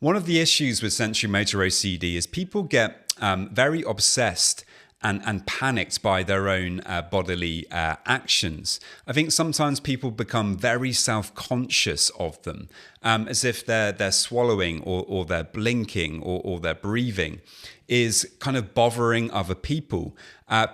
One of the issues with sensorimotor OCD is people get very obsessed and panicked by their own bodily actions. I think sometimes people become very self-conscious of them, as if they're swallowing or they're blinking or they're breathing is kind of bothering other people.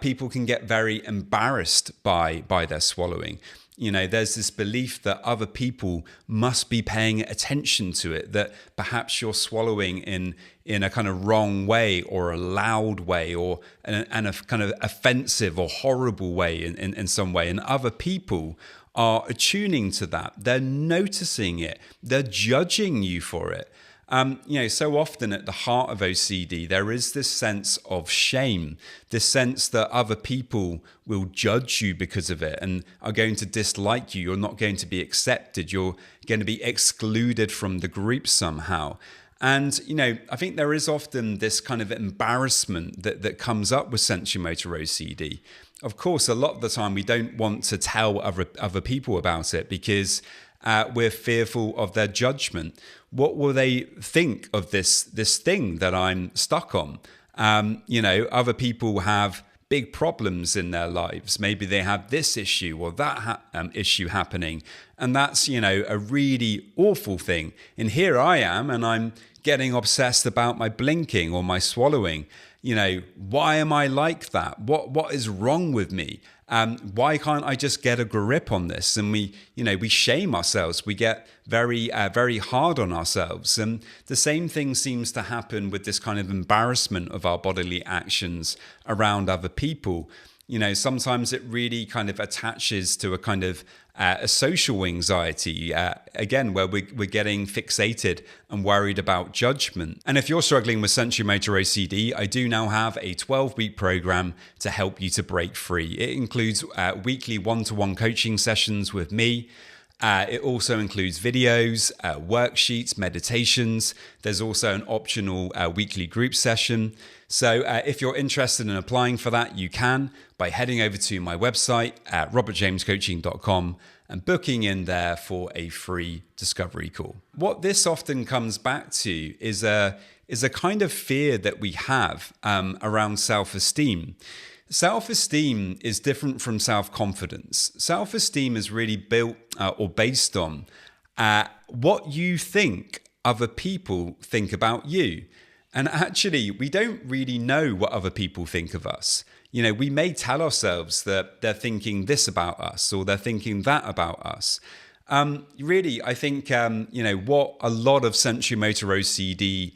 People can get very embarrassed by their swallowing. You know, there's this belief that other people must be paying attention to it, that perhaps you're swallowing in a kind of wrong way or a loud way or and a kind of offensive or horrible way in some way. And other people are attuning to that. They're noticing it. They're judging you for it. So often at the heart of OCD, there is this sense of shame, this sense that other people will judge you because of it and are going to dislike you. You're not going to be accepted. You're going to be excluded from the group somehow. And, I think there is often this kind of embarrassment that comes up with sensorimotor OCD. Of course, a lot of the time we don't want to tell other people about it because we're fearful of their judgment. What will they think of this thing that I'm stuck on? Other people have big problems in their lives. Maybe they have this issue or that issue happening. And that's, a really awful thing. And here I am, and I'm getting obsessed about my blinking or my swallowing. Why am I like that? What is wrong with me? Why can't I just get a grip on this? And we shame ourselves. We get very, very hard on ourselves. And the same thing seems to happen with this kind of embarrassment of our bodily actions around other people. Sometimes it really kind of attaches to a kind of a social anxiety, again, where we're getting fixated and worried about judgment. And if you're struggling with sensorimotor OCD, I do now have a 12-week program to help you to break free. It includes weekly one-to-one coaching sessions with me. It also includes videos, worksheets, meditations. There's also an optional weekly group session. So if you're interested in applying for that, you can by heading over to my website at robertjamescoaching.com and booking in there for a free discovery call. What this often comes back to is a kind of fear that we have around self-esteem. Self-esteem is different from self-confidence. Self-esteem is really built or based on what you think other people think about you. And actually, we don't really know what other people think of us. We may tell ourselves that they're thinking this about us or they're thinking that about us. Really, I think, what a lot of sensorimotor OCD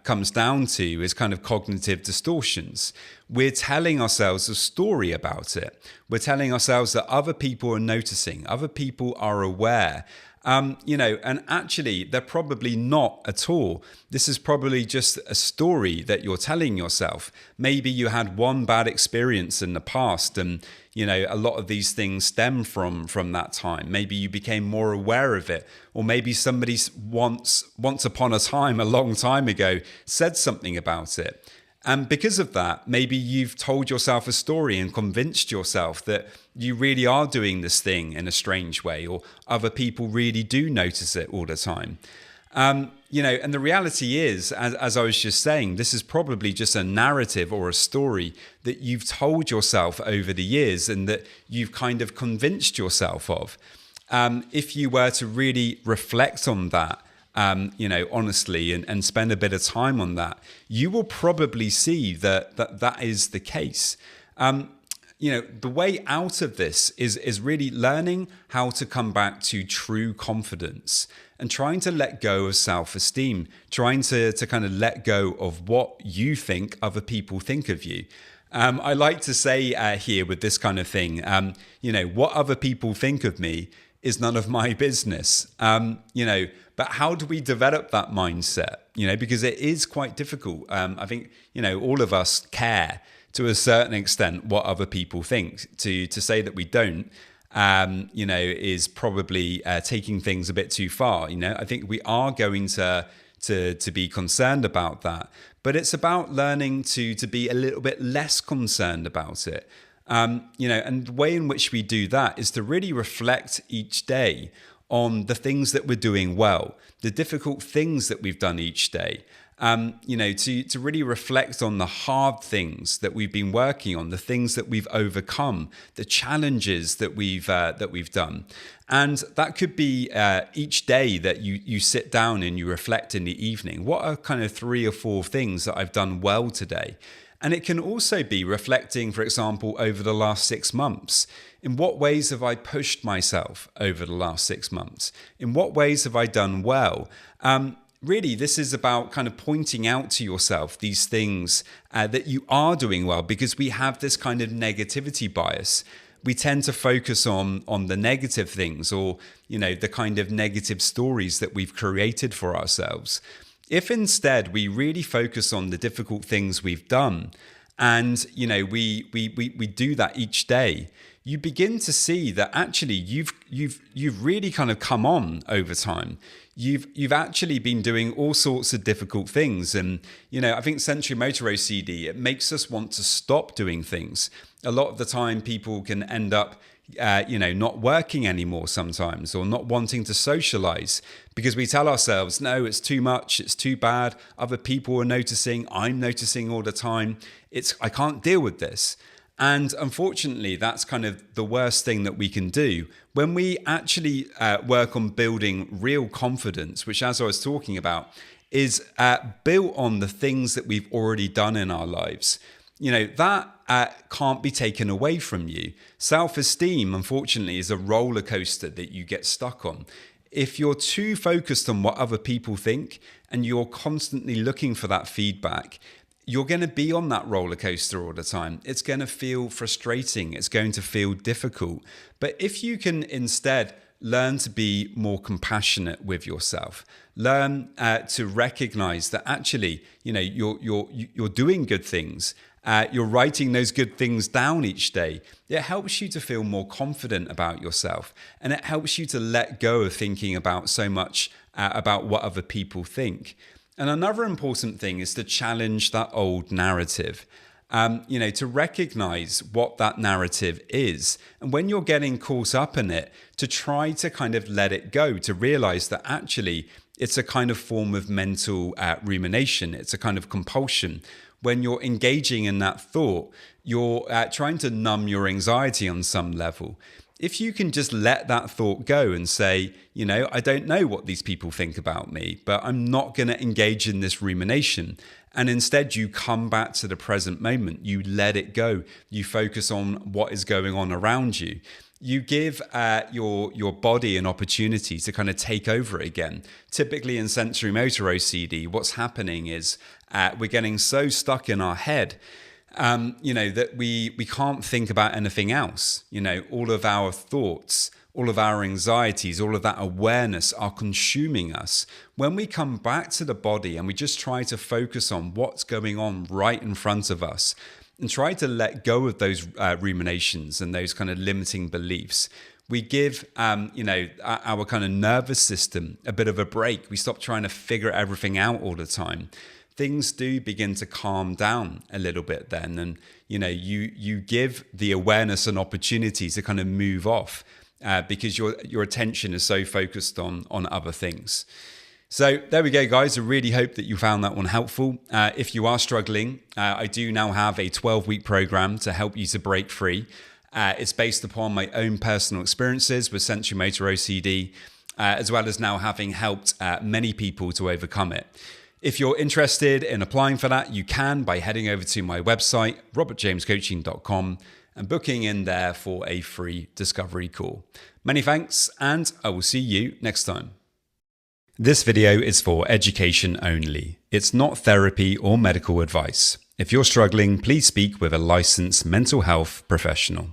comes down to is kind of cognitive distortions. We're telling ourselves a story about it. We're telling ourselves that other people are noticing, other people are aware. And actually they're probably not at all. This is probably just a story that you're telling yourself. Maybe you had one bad experience in the past and, a lot of these things stem from that time. Maybe you became more aware of it, or maybe somebody once upon a time, a long time ago, said something about it. And because of that, maybe you've told yourself a story and convinced yourself that you really are doing this thing in a strange way, or other people really do notice it all the time. And the reality is, as I was just saying, this is probably just a narrative or a story that you've told yourself over the years and that you've kind of convinced yourself of. If you were to really reflect on that, honestly, and spend a bit of time on that, you will probably see that is the case. The way out of this is really learning how to come back to true confidence and trying to let go of self-esteem, trying to kind of let go of what you think other people think of you. I like to say here with this kind of thing, what other people think of me is none of my business. But how do we develop that mindset? Because it is quite difficult. I think, all of us care to a certain extent what other people think. To say that we don't, is probably taking things a bit too far. I think we are going to be concerned about that, but it's about learning to be a little bit less concerned about it. And the way in which we do that is to really reflect each day on the things that we're doing well, the difficult things that we've done each day. To really reflect on the hard things that we've been working on, the things that we've overcome, the challenges that we've done. And that could be each day that you sit down and you reflect in the evening. What are kind of 3 or 4 things that I've done well today? And it can also be reflecting, for example, over the last 6 months. In what ways have I pushed myself over the last 6 months? In what ways have I done well? Really, this is about kind of pointing out to yourself these things that you are doing well, because we have this kind of negativity bias. We tend to focus on the negative things, or, the kind of negative stories that we've created for ourselves. If instead we really focus on the difficult things we've done, and we do that each day, you begin to see that actually you've really kind of come on over time. You've actually been doing all sorts of difficult things. And, I think Sensorimotor OCD, it makes us want to stop doing things. A lot of the time people can end up, not working anymore sometimes, or not wanting to socialize, because we tell ourselves, no, it's too much, it's too bad. Other people are noticing, I'm noticing all the time. I can't deal with this. And unfortunately, that's kind of the worst thing that we can do. When we actually work on building real confidence, which, as I was talking about, is built on the things that we've already done in our lives, that can't be taken away from you. Self-esteem, unfortunately, is a roller coaster that you get stuck on. If you're too focused on what other people think and you're constantly looking for that feedback, you're going to be on that roller coaster all the time. It's going to feel frustrating. It's going to feel difficult. But if you can instead learn to be more compassionate with yourself, learn to recognize that actually, you're doing good things. You're writing those good things down each day. It helps you to feel more confident about yourself, and it helps you to let go of thinking about so much about what other people think. And another important thing is to challenge that old narrative, to recognize what that narrative is. And when you're getting caught up in it, to try to kind of let it go, to realize that actually it's a kind of form of mental rumination. It's a kind of compulsion. When you're engaging in that thought, you're trying to numb your anxiety on some level. If you can just let that thought go and say, I don't know what these people think about me, but I'm not going to engage in this rumination. And instead you come back to the present moment, you let it go, you focus on what is going on around you. You give your body an opportunity to kind of take over it again. Typically in sensorimotor OCD, what's happening is we're getting so stuck in our head that we can't think about anything else. All of our thoughts, all of our anxieties, all of that awareness are consuming us. When we come back to the body and we just try to focus on what's going on right in front of us, and try to let go of those ruminations and those kind of limiting beliefs, we give our kind of nervous system a bit of a break. We stop trying to figure everything out all the time. Things do begin to calm down a little bit then, and you give the awareness an opportunity to kind of move off because your attention is so focused on other things. So there we go, guys. I really hope that you found that one helpful. If you are struggling, I do now have a 12-week program to help you to break free. It's based upon my own personal experiences with sensorimotor OCD, as well as now having helped many people to overcome it. If you're interested in applying for that, you can by heading over to my website, robertjamescoaching.com, and booking in there for a free discovery call. Many thanks, and I will see you next time. This video is for education only. It's not therapy or medical advice. If you're struggling, please speak with a licensed mental health professional.